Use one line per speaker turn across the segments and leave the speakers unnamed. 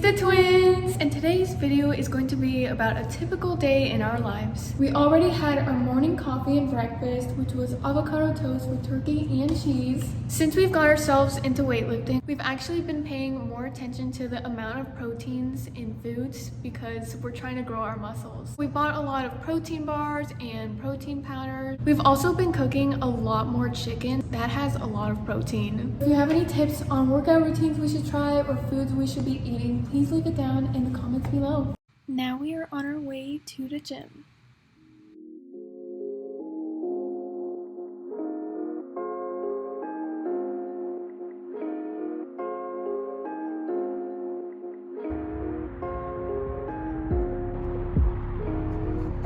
the twins! And today's video is going to be about a typical day in our lives. We already had our morning coffee and breakfast, which was avocado toast with turkey and cheese. Since we've got ourselves into weightlifting, we've actually been paying more attention to the amount of proteins in foods because we're trying to grow our muscles. We bought a lot of protein bars and protein powder. We've also been cooking a lot more chicken. That has a lot of protein. If you have any tips on workout routines we should try or foods we should be eating, please leave it down in the comments below. Now we are on our way to the gym.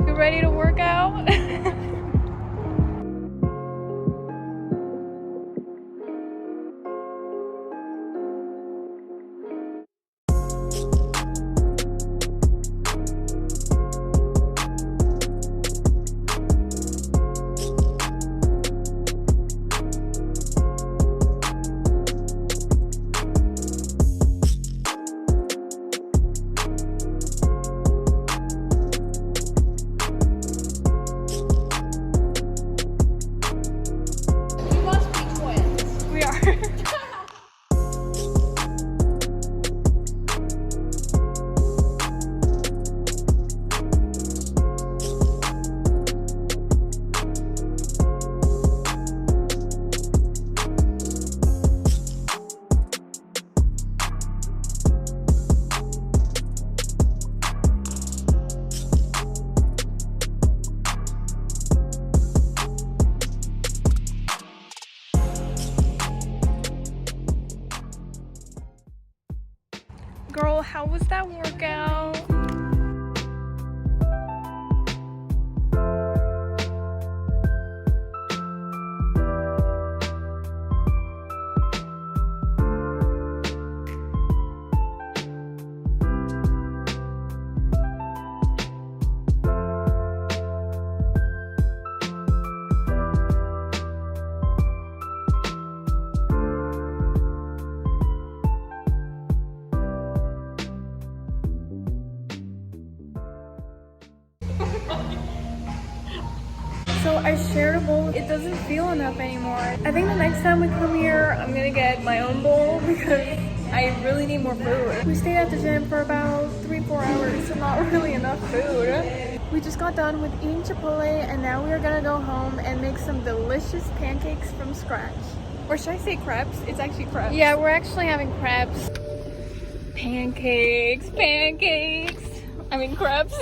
You ready to work out? Girl, how was that workout? So I shared a bowl. It doesn't feel enough anymore. I think the next time we come here, I'm gonna get my own bowl because I really need more food. We stayed at the gym for about 3-4 hours, so not really enough food. We just got done with eating Chipotle and now we are gonna go home and make some delicious pancakes from scratch. Or should I say crepes? It's actually crepes. Yeah, we're actually having crepes. Pancakes. I mean crepes.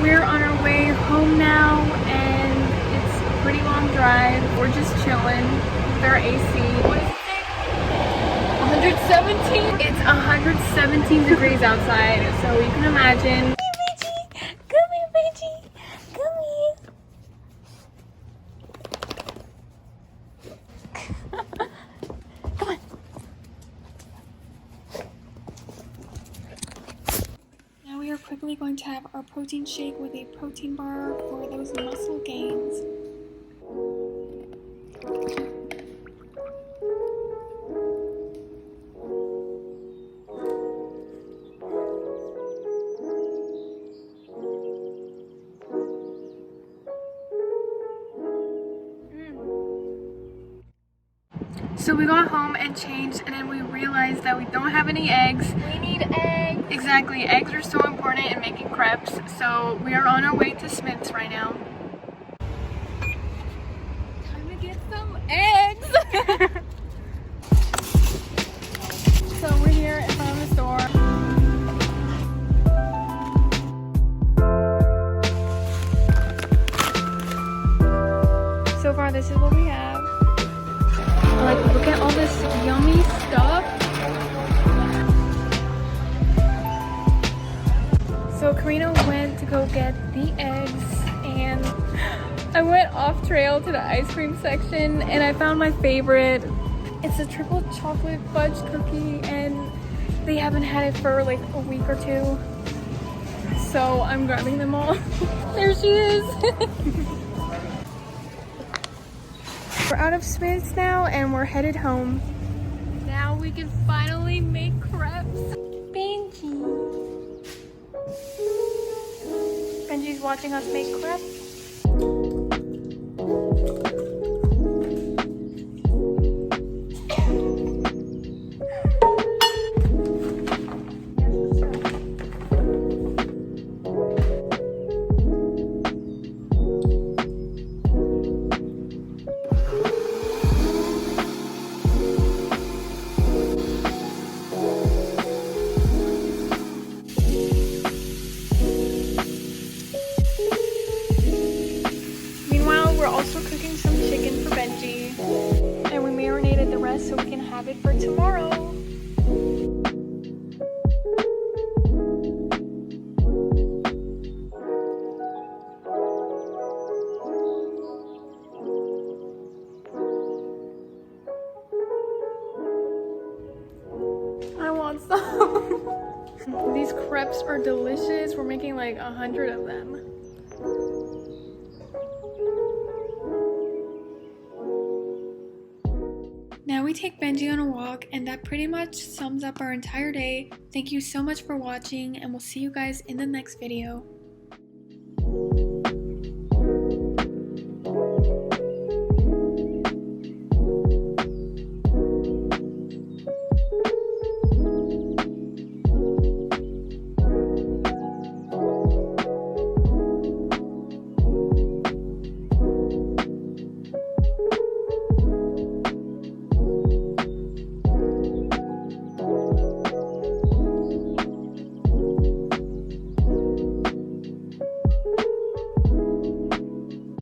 We're on our way home now and it's a pretty long drive. We're just chilling with our AC. What is it? 117? It's 117 degrees outside, so you can imagine. Come here, Benji. Come here. Come on. We are quickly going to have our protein shake with a protein bar for those muscle gains. So we got home and changed and then we realized that we don't have any eggs. We need eggs. Exactly, eggs are so important in making crepes. So we are on our way to Smith's right now. Time to get some eggs. So we're here in front of the store. So far this is what we have. Like, look at all this yummy stuff. So Karina went to go get the eggs and I went off trail to the ice cream section and I found my favorite. It's a triple chocolate fudge cookie and they haven't had it for like a week or two. So I'm grabbing them all. There she is. We're out of Smith's now and we're headed home. Now we can finally make crepes. Benji. Benji's watching us make crepes. We're also cooking some chicken for Benji, and we marinated the rest so we can have it for tomorrow. I want some. These crepes are delicious. We're making like 100 of them. Now we take Benji on a walk, and that pretty much sums up our entire day. Thank you so much for watching, and we'll see you guys in the next video.